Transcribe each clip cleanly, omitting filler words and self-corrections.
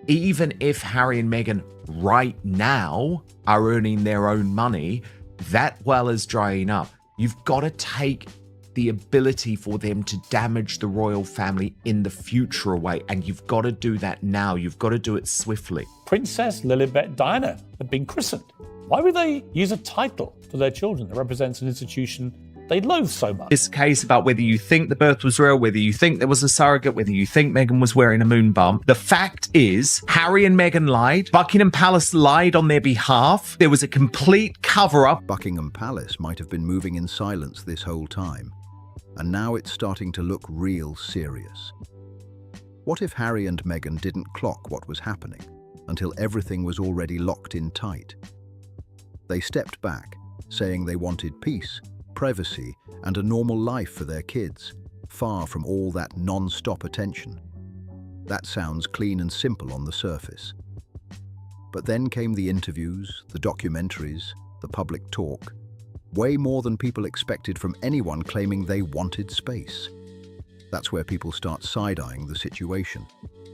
even if Harry and Meghan right now are earning their own money, that well is drying up. You've got to take the ability for them to damage the royal family in the future away, and you've got to do that now. You've got to do it swiftly. Princess Lilibet Diana had been christened. Why would they use a title for their children that represents an institution they loathe so much? This case about whether you think the birth was real, whether you think there was a surrogate, whether you think Meghan was wearing a moon bump. The fact is, Harry and Meghan lied. Buckingham Palace lied on their behalf. There was a complete cover-up. Buckingham Palace might have been moving in silence this whole time, and now it's starting to look real serious. What if Harry and Meghan didn't clock what was happening until everything was already locked in tight? They stepped back, saying they wanted peace, privacy, and a normal life for their kids, far from all that non-stop attention. That sounds clean and simple on the surface. But then came the interviews, the documentaries, the public talk, way more than people expected from anyone claiming they wanted space. That's where people start side-eyeing the situation.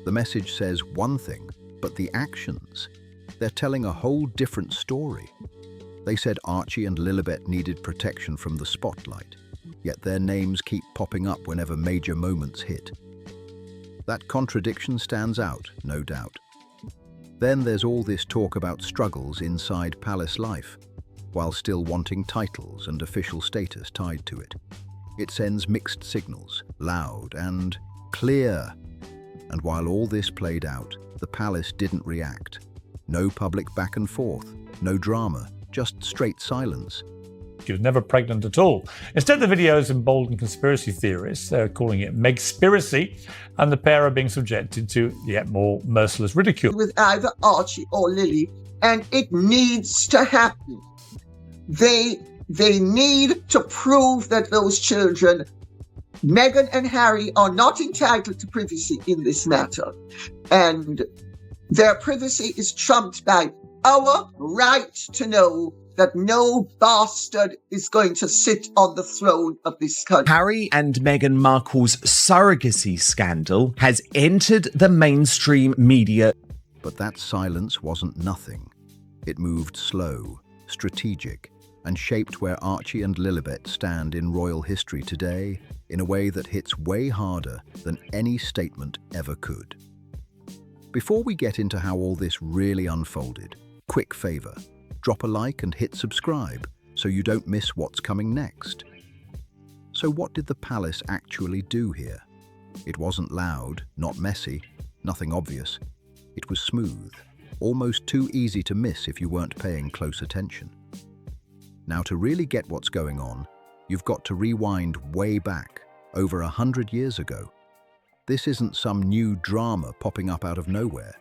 The message says one thing, but the actions, they're telling a whole different story. They said Archie and Lilibet needed protection from the spotlight, yet their names keep popping up whenever major moments hit. That contradiction stands out, no doubt. Then there's all this talk about struggles inside palace life, while still wanting titles and official status tied to it. It sends mixed signals, loud and clear. And while all this played out, the palace didn't react. No public back and forth, no drama, just straight silence. She was never pregnant at all. Instead, the videos embolden conspiracy theorists. They're calling it Megspiracy, and the pair are being subjected to yet more merciless ridicule. With either Archie or Lily, and it needs to happen. They need to prove that those children, Meghan and Harry, are not entitled to privacy in this matter. And their privacy is trumped by our right to know that no bastard is going to sit on the throne of this country. Harry and Meghan Markle's surrogacy scandal has entered the mainstream media. But that silence wasn't nothing. It moved slow, strategic, and shaped where Archie and Lilibet stand in royal history today in a way that hits way harder than any statement ever could. Before we get into how all this really unfolded, quick favor, drop a like and hit subscribe so you don't miss what's coming next. So what did the palace actually do here? It wasn't loud, not messy, nothing obvious. It was smooth, almost too easy to miss if you weren't paying close attention. Now, to really get what's going on, you've got to rewind way back, over 100 years ago. This isn't some new drama popping up out of nowhere.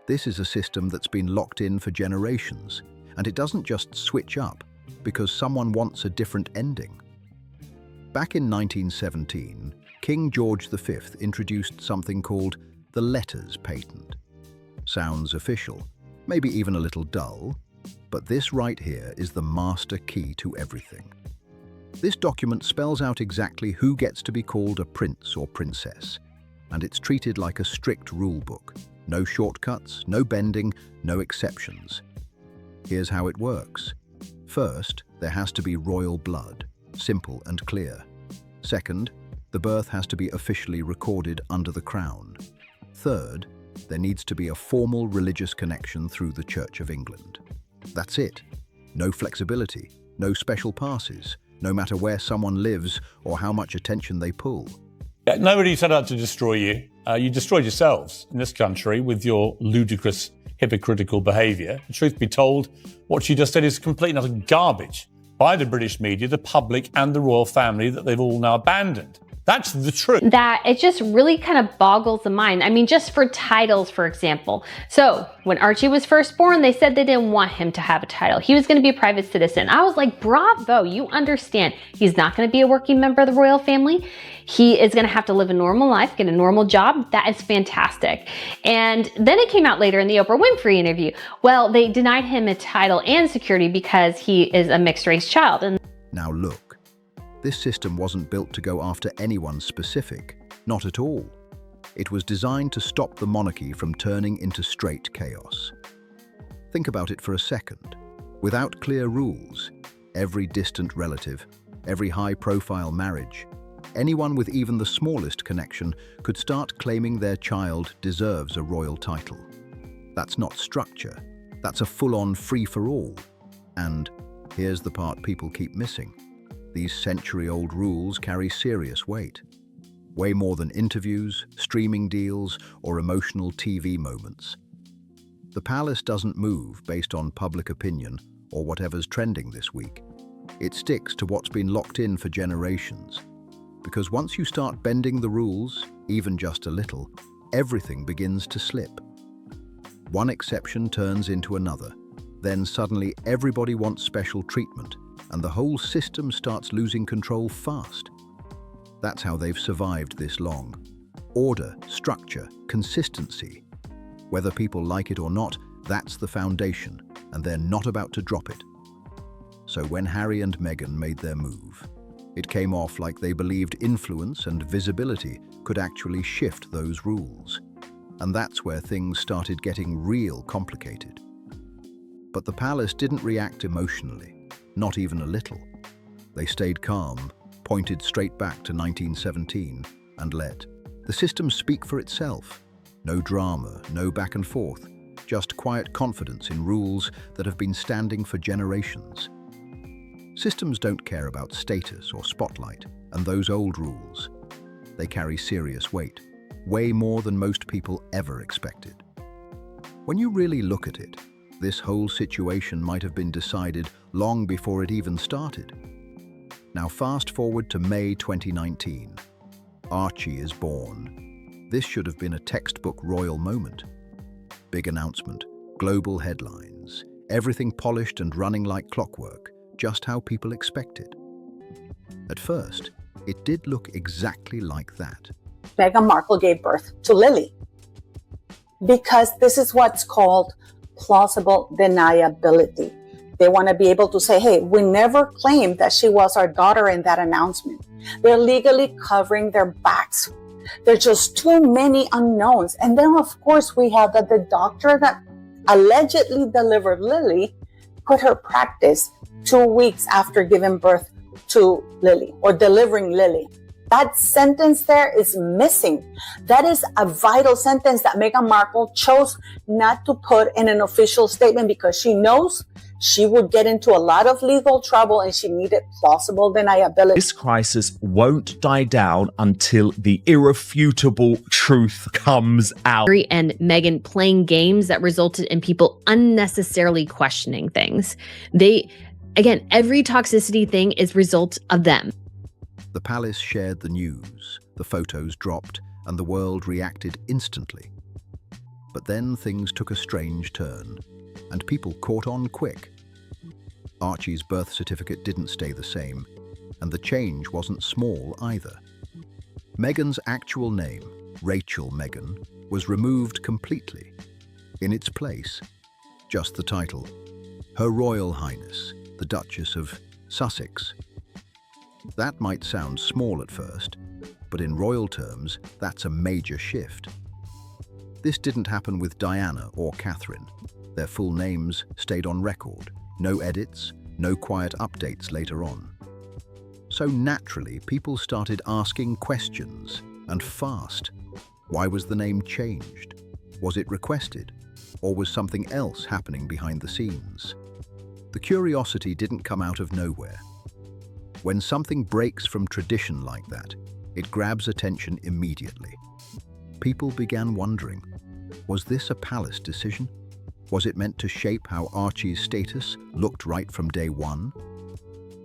This is a system that's been locked in for generations, and it doesn't just switch up because someone wants a different ending. Back in 1917, King George V introduced something called the Letters Patent. Sounds official, maybe even a little dull, but this right here is the master key to everything. This document spells out exactly who gets to be called a prince or princess, and it's treated like a strict rule book. No shortcuts, no bending, no exceptions. Here's how it works. First, there has to be royal blood, simple and clear. Second, the birth has to be officially recorded under the crown. Third, there needs to be a formal religious connection through the Church of England. That's it. No flexibility, no special passes, no matter where someone lives or how much attention they pull. Nobody set out to destroy you. You destroyed yourselves in this country with your ludicrous, hypocritical behaviour. Truth be told, what you just said is complete and utter garbage by the British media, the public and the royal family that they've all now abandoned. That's the truth. That it just really kind of boggles the mind. I mean, just for titles, for example. So when Archie was first born, they said they didn't want him to have a title. He was going to be a private citizen. I was like, bravo, you understand. He's not going to be a working member of the royal family. He is going to have to live a normal life, get a normal job. That is fantastic. And then it came out later in the Oprah Winfrey interview. Well, they denied him a title and security because he is a mixed race child. And now look, this system wasn't built to go after anyone specific, not at all. It was designed to stop the monarchy from turning into straight chaos. Think about it for a second. Without clear rules, every distant relative, every high-profile marriage, anyone with even the smallest connection could start claiming their child deserves a royal title. That's not structure. That's a full-on free-for-all. And here's the part people keep missing. These century-old rules carry serious weight. Way more than interviews, streaming deals, or emotional TV moments. The palace doesn't move based on public opinion or whatever's trending this week. It sticks to what's been locked in for generations. Because once you start bending the rules, even just a little, everything begins to slip. One exception turns into another. Then suddenly everybody wants special treatment, and the whole system starts losing control fast. That's how they've survived this long. Order, structure, consistency. Whether people like it or not, that's the foundation, and they're not about to drop it. So when Harry and Meghan made their move, it came off like they believed influence and visibility could actually shift those rules. And that's where things started getting real complicated. But the palace didn't react emotionally, not even a little. They stayed calm, pointed straight back to 1917, and let the system speak for itself. No drama, no back and forth, just quiet confidence in rules that have been standing for generations. Systems don't care about status or spotlight, and those old rules, they carry serious weight, way more than most people ever expected. When you really look at it, this whole situation might have been decided long before it even started. Now fast forward to May 2019. Archie is born. This should have been a textbook royal moment. Big announcement, global headlines, everything polished and running like clockwork, just how people expected. At first, it did look exactly like that. Meghan Markle gave birth to Lily because this is what's called plausible deniability. They want to be able to say, hey, we never claimed that she was our daughter in that announcement. They're legally covering their backs. There's just too many unknowns. And then, of course, we have that the doctor that allegedly delivered Lily quit her practice 2 weeks after giving birth to Lily or delivering Lily. That sentence there is missing. That is a vital sentence that Meghan Markle chose not to put in an official statement because she knows she would get into a lot of legal trouble and she needed plausible deniability. This crisis won't die down until the irrefutable truth comes out. Harry and Meghan playing games that resulted in people unnecessarily questioning things. Again, every toxicity thing is result of them. The palace shared the news, the photos dropped, and the world reacted instantly. But then things took a strange turn, and people caught on quick. Archie's birth certificate didn't stay the same, and the change wasn't small either. Meghan's actual name, Rachel Meghan, was removed completely. In its place, just the title, Her Royal Highness, the Duchess of Sussex. That might sound small at first, but in royal terms, that's a major shift. This didn't happen with Diana or Catherine. Their full names stayed on record. No edits, no quiet updates later on. So naturally, people started asking questions, and fast. Why was the name changed? Was it requested? Or was something else happening behind the scenes? The curiosity didn't come out of nowhere. When something breaks from tradition like that, it grabs attention immediately. People began wondering, was this a palace decision? Was it meant to shape how Archie's status looked right from day one?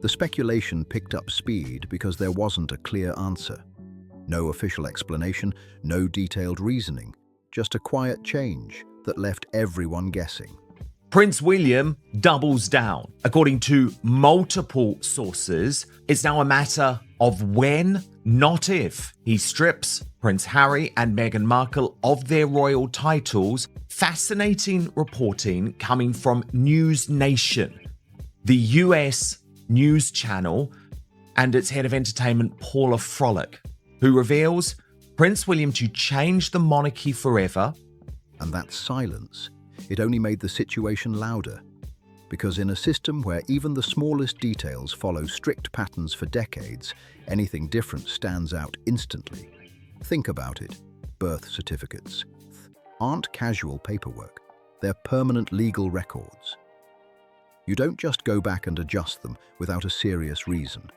The speculation picked up speed because there wasn't a clear answer. No official explanation, no detailed reasoning, just a quiet change that left everyone guessing. Prince William doubles down. According to multiple sources, it's now a matter of when, not if, he strips Prince Harry and Meghan Markle of their royal titles. Fascinating reporting coming from News Nation, the US news channel, and its head of entertainment, Paula Frolic, who reveals Prince William to change the monarchy forever. And that silence, it only made the situation louder. Because in a system where even the smallest details follow strict patterns for decades, anything different stands out instantly. Think about it. Birth certificates aren't casual paperwork. They're permanent legal records. You don't just go back and adjust them without a serious reason,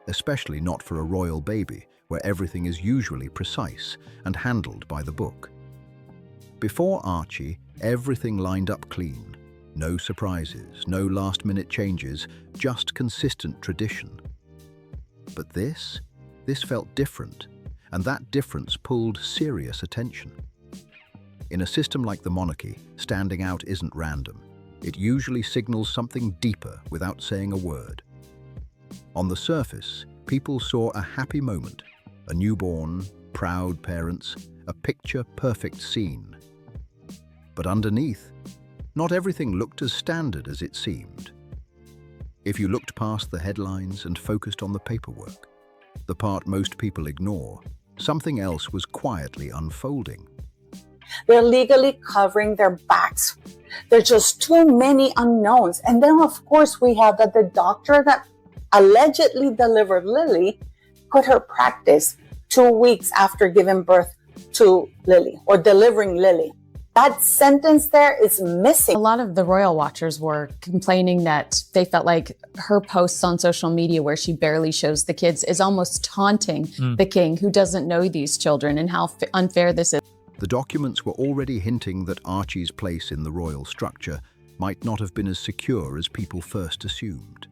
especially not for a royal baby, where everything is usually precise and handled by the book. Before Archie, everything lined up clean. No surprises, no last-minute changes, just consistent tradition. But this felt different, and that difference pulled serious attention. In a system like the monarchy, standing out isn't random. It usually signals something deeper without saying a word. On the surface, people saw a happy moment, a newborn, proud parents, a picture-perfect scene. But underneath, not everything looked as standard as it seemed. If you looked past the headlines and focused on the paperwork, the part most people ignore, something else was quietly unfolding. They're legally covering their backs. There's just too many unknowns. And then, of course, we have that the doctor that allegedly delivered Lily quit her practice 2 weeks after giving birth to Lily or delivering Lily. That sentence there is missing. A lot of the royal watchers were complaining that they felt like her posts on social media where she barely shows the kids is almost taunting the king, who doesn't know these children, and how unfair this is. The documents were already hinting that Archie's place in the royal structure might not have been as secure as people first assumed.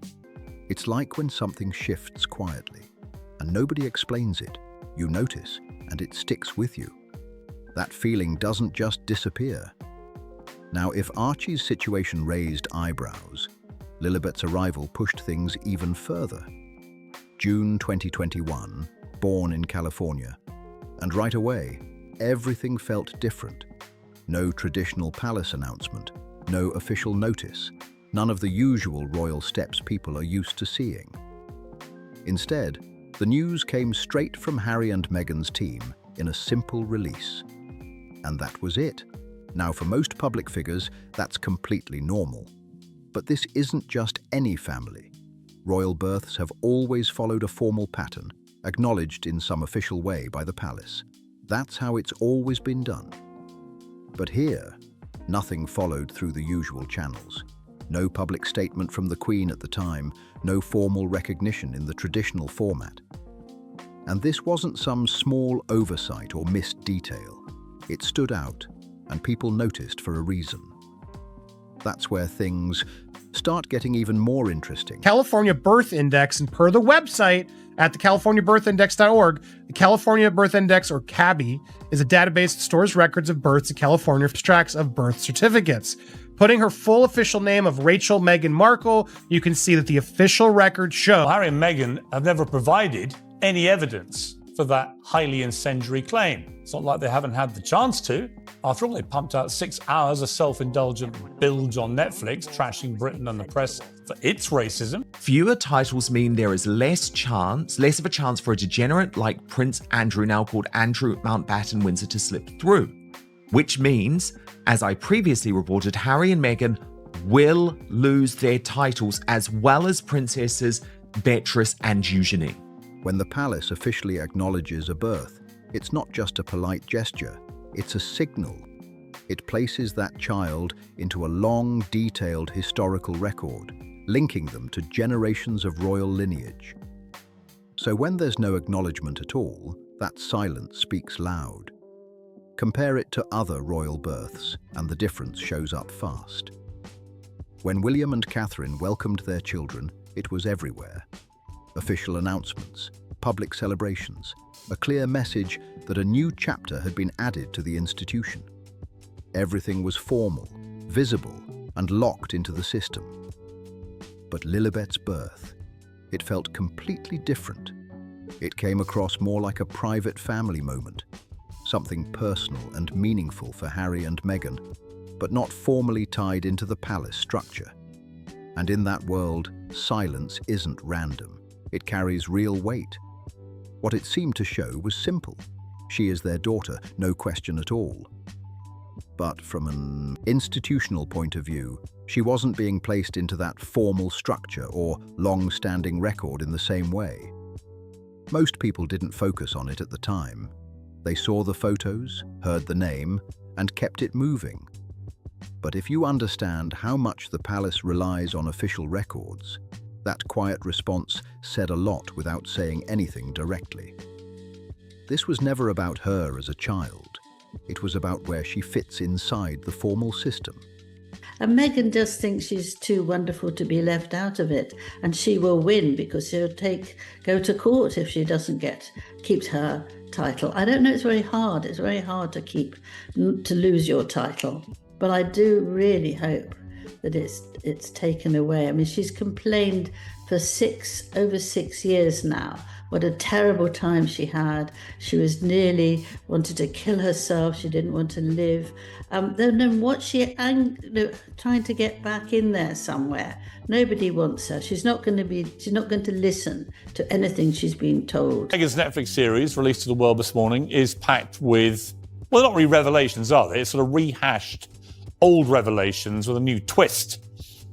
It's like when something shifts quietly, and nobody explains it. You notice, and it sticks with you. That feeling doesn't just disappear. Now, if Archie's situation raised eyebrows, Lilibet's arrival pushed things even further. June 2021, born in California. And right away, everything felt different. No traditional palace announcement, no official notice, none of the usual royal steps people are used to seeing. Instead, the news came straight from Harry and Meghan's team in a simple release. And that was it. Now, for most public figures, that's completely normal. But this isn't just any family. Royal births have always followed a formal pattern, acknowledged in some official way by the palace. That's how it's always been done. But here, nothing followed through the usual channels. No public statement from the Queen at the time, no formal recognition in the traditional format. And this wasn't some small oversight or missed detail. It stood out, and people noticed for a reason. That's where things start getting even more interesting. California Birth Index, and per the website at the californiabirthindex.org, the California Birth Index, or CABI, is a database that stores records of births in California, tracks of birth certificates. Putting her full official name of Rachel Meghan Markle, you can see that the official records show Harry and Meghan have never provided any evidence for that highly incendiary claim. It's not like they haven't had the chance to. After all, they pumped out 6 hours of self-indulgent bilge on Netflix, trashing Britain and the press for its racism. Fewer titles mean there is less of a chance for a degenerate like Prince Andrew, now called Andrew Mountbatten Windsor, to slip through. Which means, as I previously reported, Harry and Meghan will lose their titles, as well as Princesses Beatrice and Eugenie. When the palace officially acknowledges a birth, it's not just a polite gesture, it's a signal. It places that child into a long, detailed historical record, linking them to generations of royal lineage. So when there's no acknowledgement at all, that silence speaks loud. Compare it to other royal births, and the difference shows up fast. When William and Catherine welcomed their children, it was everywhere. Official announcements, public celebrations, a clear message that a new chapter had been added to the institution. Everything was formal, visible, and locked into the system. But Lilibet's birth, it felt completely different. It came across more like a private family moment, something personal and meaningful for Harry and Meghan, but not formally tied into the palace structure. And in that world, silence isn't random. It carries real weight. What it seemed to show was simple. She is their daughter, no question at all. But from an institutional point of view, she wasn't being placed into that formal structure or long-standing record in the same way. Most people didn't focus on it at the time. They saw the photos, heard the name, and kept it moving. But if you understand how much the palace relies on official records, that quiet response said a lot without saying anything directly. This was never about her as a child. It was about where she fits inside the formal system. And Meghan just thinks she's too wonderful to be left out of it, and she will win because she'll go to court if she doesn't keep her title. I don't know, it's very hard. It's very hard to lose your title, but I do really hope that it's taken away. I mean, she's complained for over 6 years now. What a terrible time she had. She was nearly wanted to kill herself. She didn't want to live. Then what trying to get back in there somewhere. Nobody wants her. She's not going to listen to anything she's been told. Meghan's Netflix series, released to the world this morning, is packed with, well, not really revelations, are they? It's sort of rehashed old revelations with a new twist.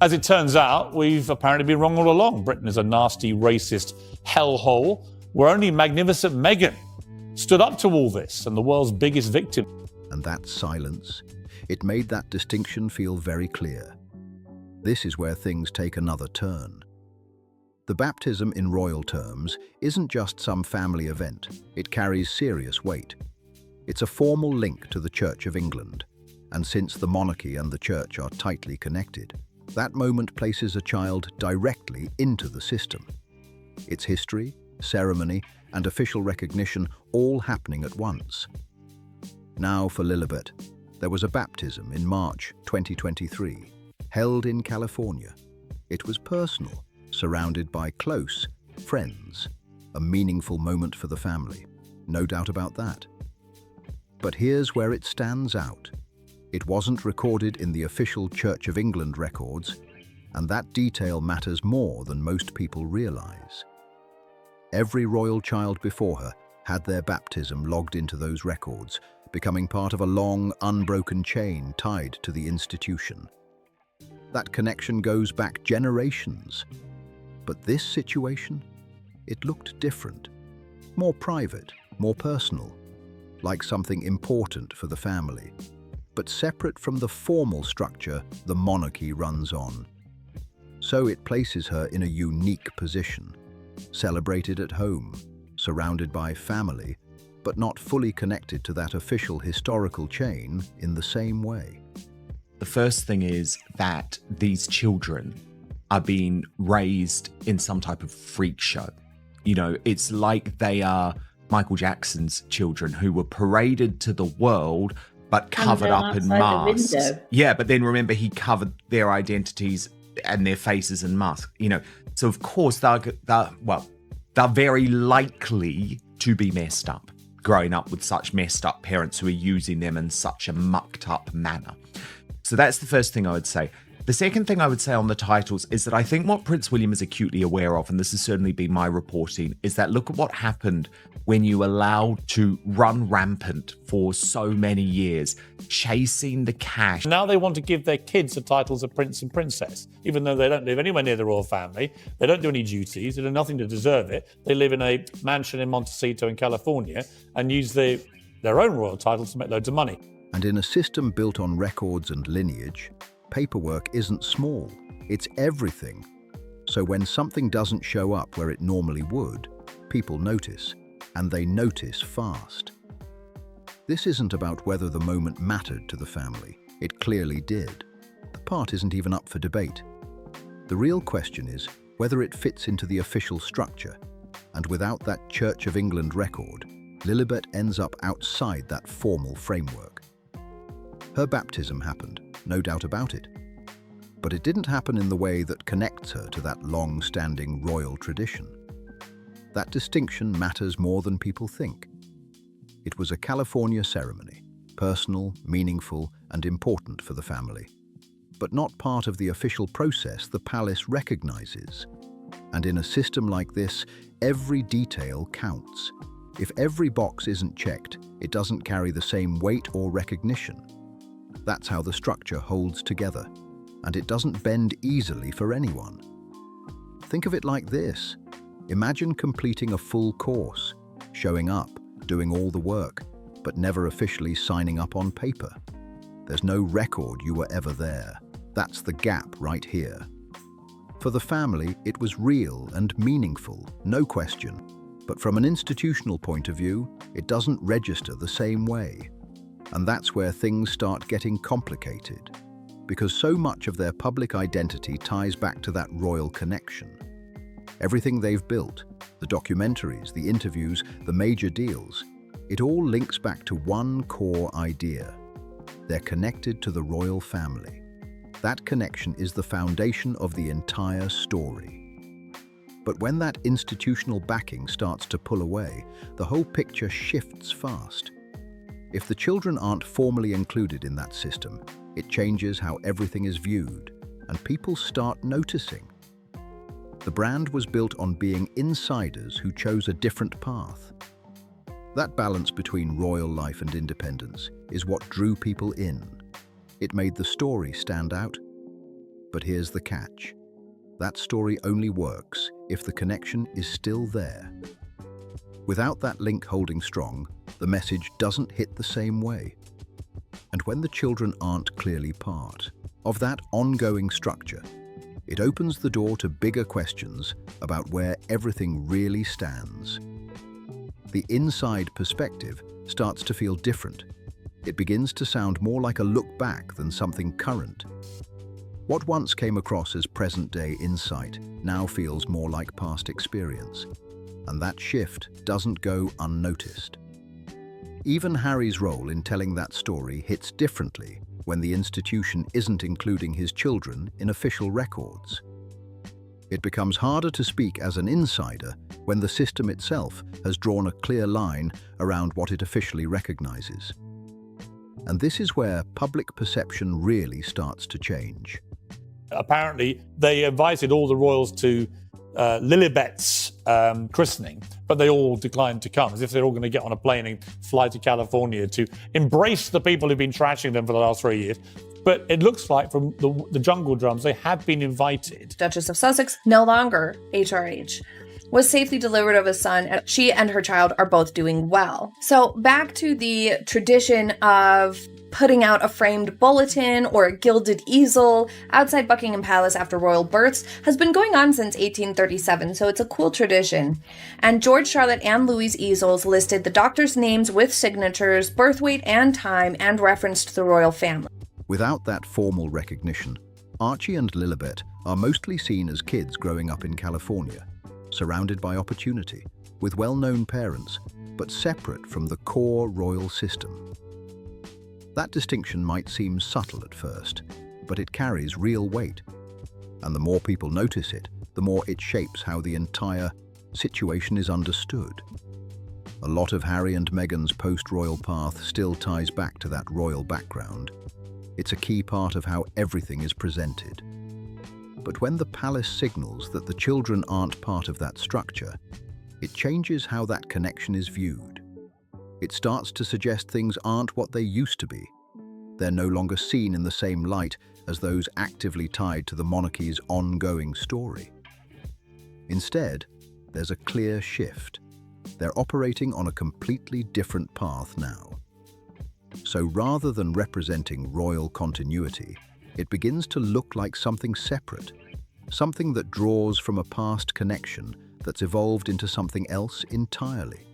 As it turns out, we've apparently been wrong all along. Britain is a nasty, racist hellhole where only magnificent Meghan stood up to all this and the world's biggest victim. And that silence, it made that distinction feel very clear. This is where things take another turn. The baptism in royal terms isn't just some family event. It carries serious weight. It's a formal link to the Church of England. And since the monarchy and the church are tightly connected, that moment places a child directly into the system. Its history, ceremony, and official recognition all happening at once. Now for Lilibet, there was a baptism in March 2023, held in California. It was personal, surrounded by close friends, a meaningful moment for the family, no doubt about that. But here's where it stands out. It wasn't recorded in the official Church of England records, and that detail matters more than most people realize. Every royal child before her had their baptism logged into those records, becoming part of a long, unbroken chain tied to the institution. That connection goes back generations. But this situation, it looked different, more private, more personal, like something important for the family, but separate from the formal structure the monarchy runs on. So it places her in a unique position, celebrated at home, surrounded by family, but not fully connected to that official historical chain in the same way. The first thing is that these children are being raised in some type of freak show. You know, it's like they are Michael Jackson's children who were paraded to the world but covered up in masks. Yeah, but then remember, he covered their identities and their faces in masks. You know, so of course they're very likely to be messed up, growing up with such messed up parents who are using them in such a mucked up manner. So that's the first thing I would say. The second thing I would say on the titles is that I think what Prince William is acutely aware of, and this has certainly been my reporting, is that look at what happened when you allowed to run rampant for so many years, chasing the cash. Now they want to give their kids the titles of prince and princess, even though they don't live anywhere near the royal family. They don't do any duties. They do nothing to deserve it. They live in a mansion in Montecito in California and use their own royal titles to make loads of money. And in a system built on records and lineage, paperwork isn't small, it's everything. So when something doesn't show up where it normally would, people notice, and they notice fast. This isn't about whether the moment mattered to the family. It clearly did. The part isn't even up for debate. The real question is whether it fits into the official structure, and without that Church of England record, Lilibet ends up outside that formal framework. Her baptism happened, no doubt about it. But it didn't happen in the way that connects her to that long-standing royal tradition. That distinction matters more than people think. It was a California ceremony, personal, meaningful, and important for the family, but not part of the official process the palace recognizes. And in a system like this, every detail counts. If every box isn't checked, it doesn't carry the same weight or recognition. That's how the structure holds together, and it doesn't bend easily for anyone. Think of it like this. Imagine completing a full course, showing up, doing all the work, but never officially signing up on paper. There's no record you were ever there. That's the gap right here. For the family, it was real and meaningful, no question. But from an institutional point of view, it doesn't register the same way. And that's where things start getting complicated, because so much of their public identity ties back to that royal connection. Everything they've built, the documentaries, the interviews, the major deals, it all links back to one core idea. They're connected to the royal family. That connection is the foundation of the entire story. But when that institutional backing starts to pull away, the whole picture shifts fast. If the children aren't formally included in that system, it changes how everything is viewed, and people start noticing. The brand was built on being insiders who chose a different path. That balance between royal life and independence is what drew people in. It made the story stand out. But here's the catch. That story only works if the connection is still there. Without that link holding strong, the message doesn't hit the same way. And when the children aren't clearly part of that ongoing structure, it opens the door to bigger questions about where everything really stands. The inside perspective starts to feel different. It begins to sound more like a look back than something current. What once came across as present-day insight now feels more like past experience, and that shift doesn't go unnoticed. Even Harry's role in telling that story hits differently when the institution isn't including his children in official records. It becomes harder to speak as an insider when the system itself has drawn a clear line around what it officially recognizes. And this is where public perception really starts to change. Apparently, they invited all the royals to Lilibet's christening, but they all declined to come, as if they're all going to get on a plane and fly to California to embrace the people who've been trashing them for the last 3 years. But it looks like from the jungle drums, they have been invited. Duchess of Sussex, no longer HRH, was safely delivered of a son, and she and her child are both doing well. So back to the tradition of putting out a framed bulletin or a gilded easel outside Buckingham Palace after royal births has been going on since 1837, so it's a cool tradition. And George, Charlotte, and Louis' easels listed the doctors' names with signatures, birth weight and time, and referenced the royal family. Without that formal recognition, Archie and Lilibet are mostly seen as kids growing up in California, surrounded by opportunity, with well-known parents, but separate from the core royal system. That distinction might seem subtle at first, but it carries real weight. And the more people notice it, the more it shapes how the entire situation is understood. A lot of Harry and Meghan's post-royal path still ties back to that royal background. It's a key part of how everything is presented. But when the palace signals that the children aren't part of that structure, it changes how that connection is viewed. It starts to suggest things aren't what they used to be. They're no longer seen in the same light as those actively tied to the monarchy's ongoing story. Instead, there's a clear shift. They're operating on a completely different path now. So rather than representing royal continuity, it begins to look like something separate, something that draws from a past connection that's evolved into something else entirely.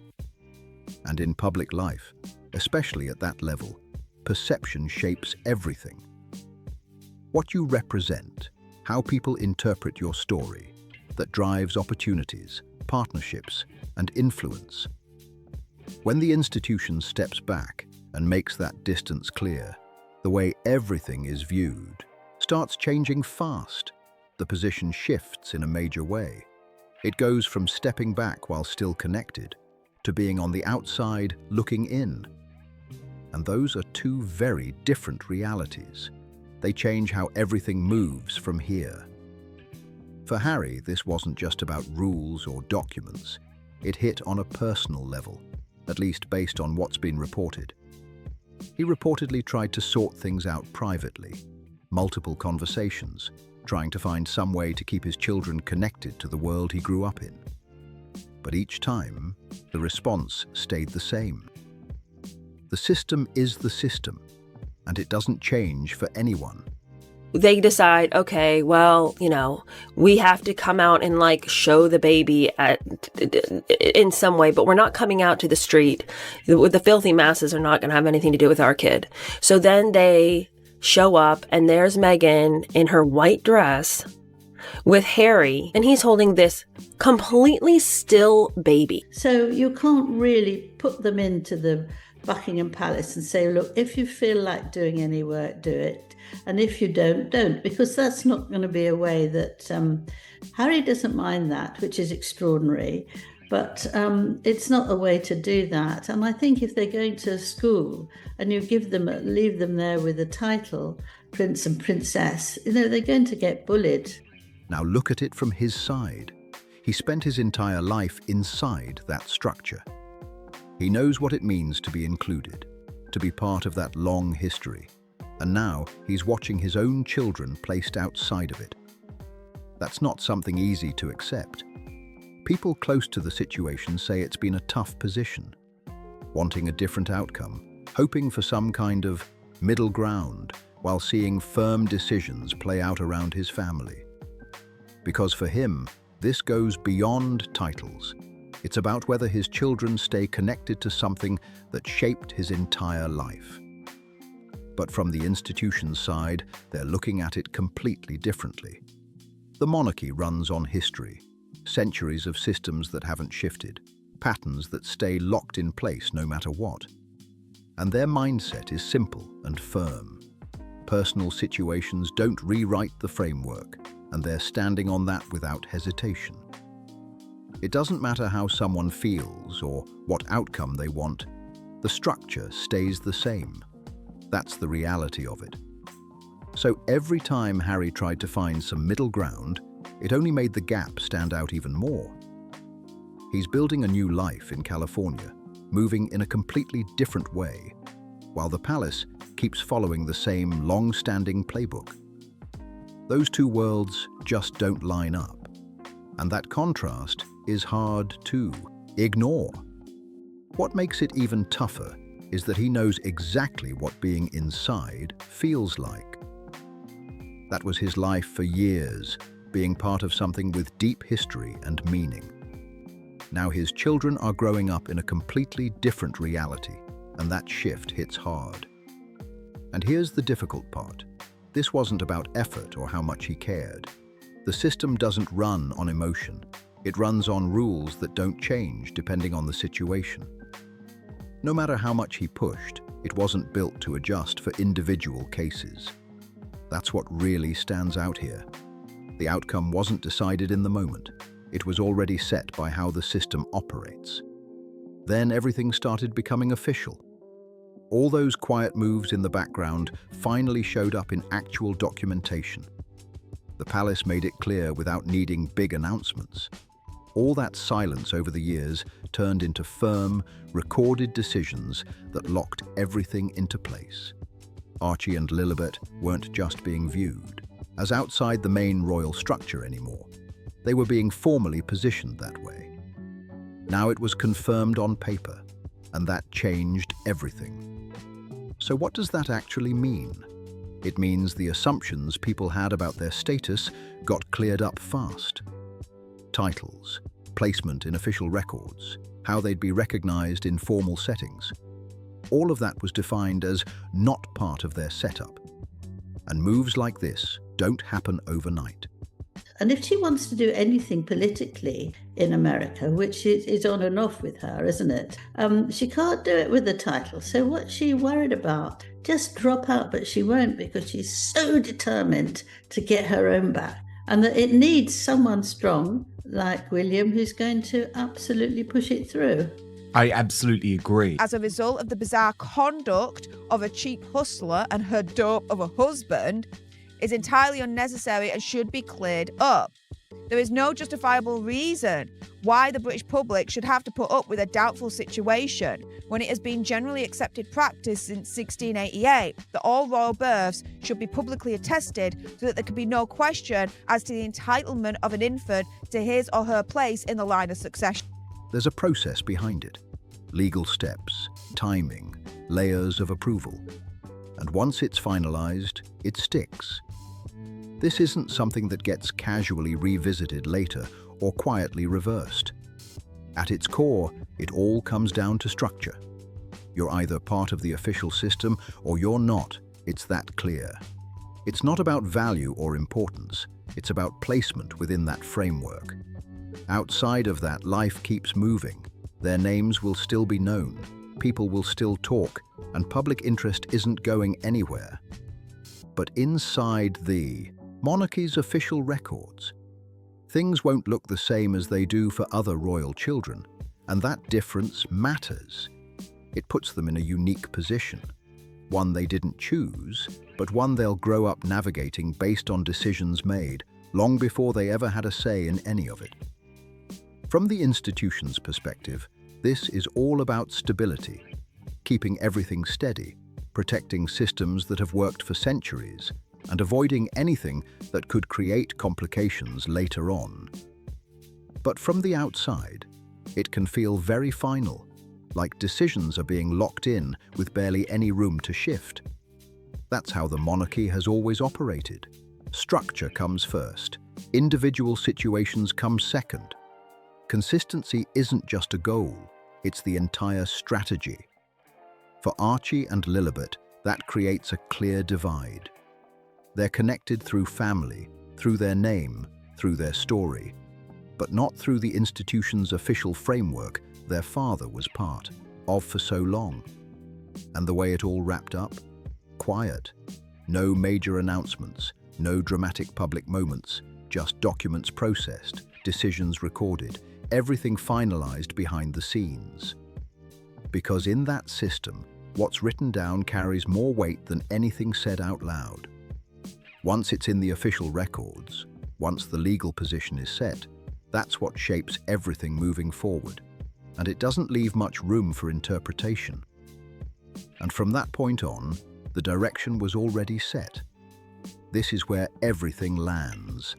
And in public life, especially at that level, perception shapes everything. What you represent, how people interpret your story, that drives opportunities, partnerships, and influence. When the institution steps back and makes that distance clear, the way everything is viewed starts changing fast. The position shifts in a major way. It goes from stepping back while still connected to being on the outside looking in. And those are two very different realities. They change how everything moves from here. For Harry, this wasn't just about rules or documents. It hit on a personal level, at least based on what's been reported. He reportedly tried to sort things out privately, multiple conversations, trying to find some way to keep his children connected to the world he grew up in. But each time, the response stayed the same. The system is the system, and it doesn't change for anyone. They decide, okay, well, we have to come out and show the baby in some way, but we're not coming out to the street. The filthy masses are not going to have anything to do with our kid. So then they show up, and there's Meghan in her white dress with Harry, and he's holding this completely still baby. So you can't really put them into the Buckingham Palace and say, look, if you feel like doing any work, do it. And if you don't, because that's not going to be a way that Harry doesn't mind that, which is extraordinary. But it's not a way to do that. And I think if they're going to school and you leave them there with a title, Prince and Princess, they're going to get bullied. Now look at it from his side. He spent his entire life inside that structure. He knows what it means to be included, to be part of that long history. And now he's watching his own children placed outside of it. That's not something easy to accept. People close to the situation say it's been a tough position, wanting a different outcome, hoping for some kind of middle ground while seeing firm decisions play out around his family. Because for him, this goes beyond titles. It's about whether his children stay connected to something that shaped his entire life. But from the institution's side, they're looking at it completely differently. The monarchy runs on history, centuries of systems that haven't shifted, patterns that stay locked in place no matter what. And their mindset is simple and firm. Personal situations don't rewrite the framework, and they're standing on that without hesitation. It doesn't matter how someone feels or what outcome they want, the structure stays the same. That's the reality of it. So every time Harry tried to find some middle ground, it only made the gap stand out even more. He's building a new life in California, moving in a completely different way, while the palace keeps following the same long-standing playbook. Those two worlds just don't line up, and that contrast is hard to ignore. What makes it even tougher is that he knows exactly what being inside feels like. That was his life for years, being part of something with deep history and meaning. Now his children are growing up in a completely different reality, and that shift hits hard. And here's the difficult part. This wasn't about effort or how much he cared. The system doesn't run on emotion. It runs on rules that don't change depending on the situation. No matter how much he pushed, it wasn't built to adjust for individual cases. That's what really stands out here. The outcome wasn't decided in the moment. It was already set by how the system operates. Then everything started becoming official. All those quiet moves in the background finally showed up in actual documentation. The palace made it clear without needing big announcements. All that silence over the years turned into firm, recorded decisions that locked everything into place. Archie and Lilibet weren't just being viewed as outside the main royal structure anymore. They were being formally positioned that way. Now it was confirmed on paper, and that changed everything. So what does that actually mean? It means the assumptions people had about their status got cleared up fast. Titles, placement in official records, how they'd be recognized in formal settings. All of that was defined as not part of their setup. And moves like this don't happen overnight. And if she wants to do anything politically in America, which is on and off with her, isn't it? She can't do it with the title. So what's she worried about? Just drop out, but she won't, because she's so determined to get her own back. And that it needs someone strong like William who's going to absolutely push it through. I absolutely agree. As a result of the bizarre conduct of a cheap hustler and her dope of a husband, is entirely unnecessary and should be cleared up. There is no justifiable reason why the British public should have to put up with a doubtful situation when it has been generally accepted practice since 1688 that all royal births should be publicly attested so that there can be no question as to the entitlement of an infant to his or her place in the line of succession. There's a process behind it. Legal steps, timing, layers of approval. And once it's finalized, it sticks. This isn't something that gets casually revisited later or quietly reversed. At its core, it all comes down to structure. You're either part of the official system or you're not. It's that clear. It's not about value or importance. It's about placement within that framework. Outside of that, life keeps moving. Their names will still be known, people will still talk, and public interest isn't going anywhere. But inside the monarchy's official records, things won't look the same as they do for other royal children, and that difference matters. It puts them in a unique position, one they didn't choose, but one they'll grow up navigating based on decisions made long before they ever had a say in any of it. From the institution's perspective, this is all about stability, keeping everything steady, protecting systems that have worked for centuries, and avoiding anything that could create complications later on. But from the outside, it can feel very final, like decisions are being locked in with barely any room to shift. That's how the monarchy has always operated. Structure comes first, individual situations come second. Consistency isn't just a goal, it's the entire strategy. For Archie and Lilibet, that creates a clear divide. They're connected through family, through their name, through their story, but not through the institution's official framework their father was part of for so long. And the way it all wrapped up? Quiet. No major announcements, no dramatic public moments, just documents processed, decisions recorded, everything finalized behind the scenes. Because in that system, what's written down carries more weight than anything said out loud. Once it's in the official records, once the legal position is set, that's what shapes everything moving forward, and it doesn't leave much room for interpretation. And from that point on, the direction was already set. This is where everything lands.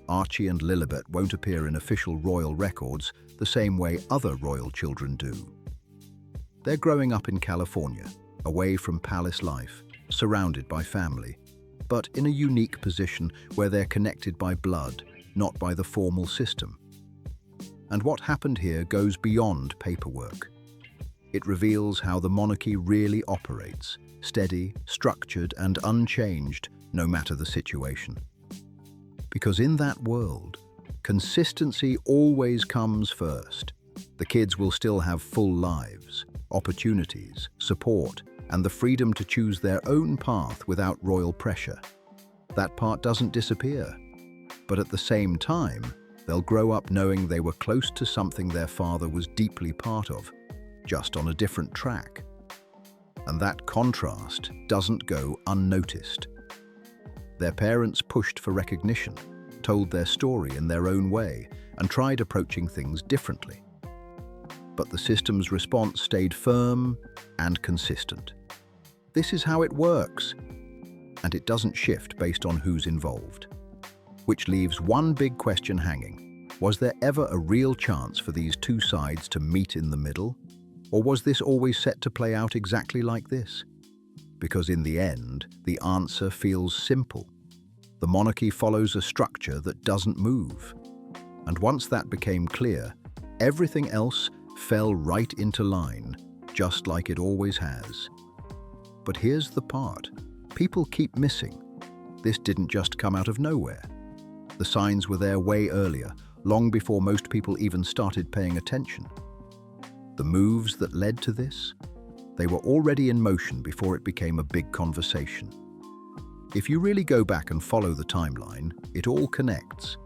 Archie and Lilibet won't appear in official royal records the same way other royal children do. They're growing up in California, away from palace life, surrounded by family, but in a unique position where they're connected by blood, not by the formal system. And what happened here goes beyond paperwork. It reveals how the monarchy really operates, steady, structured, and unchanged, no matter the situation. Because in that world, consistency always comes first. The kids will still have full lives, opportunities, support, and the freedom to choose their own path without royal pressure. That part doesn't disappear. But at the same time, they'll grow up knowing they were close to something their father was deeply part of, just on a different track. And that contrast doesn't go unnoticed. Their parents pushed for recognition, told their story in their own way, and tried approaching things differently. But the system's response stayed firm and consistent. This is how it works, and it doesn't shift based on who's involved. Which leaves one big question hanging. Was there ever a real chance for these two sides to meet in the middle? Or was this always set to play out exactly like this? Because in the end, the answer feels simple. The monarchy follows a structure that doesn't move. And once that became clear, everything else fell right into line, just like it always has. But here's the part people keep missing. This didn't just come out of nowhere. The signs were there way earlier, long before most people even started paying attention. The moves that led to this? They were already in motion before it became a big conversation. If you really go back and follow the timeline, it all connects,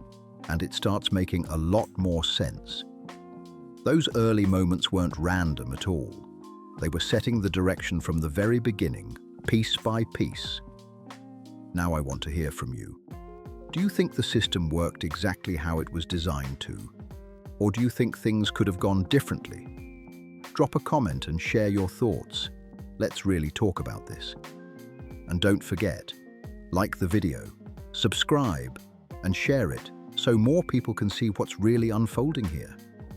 and it starts making a lot more sense. Those early moments weren't random at all. They were setting the direction from the very beginning, piece by piece. Now I want to hear from you. Do you think the system worked exactly how it was designed to? Or do you think things could have gone differently? Drop a comment and share your thoughts. Let's really talk about this. And don't forget, like the video, subscribe, and share it so more people can see what's really unfolding here.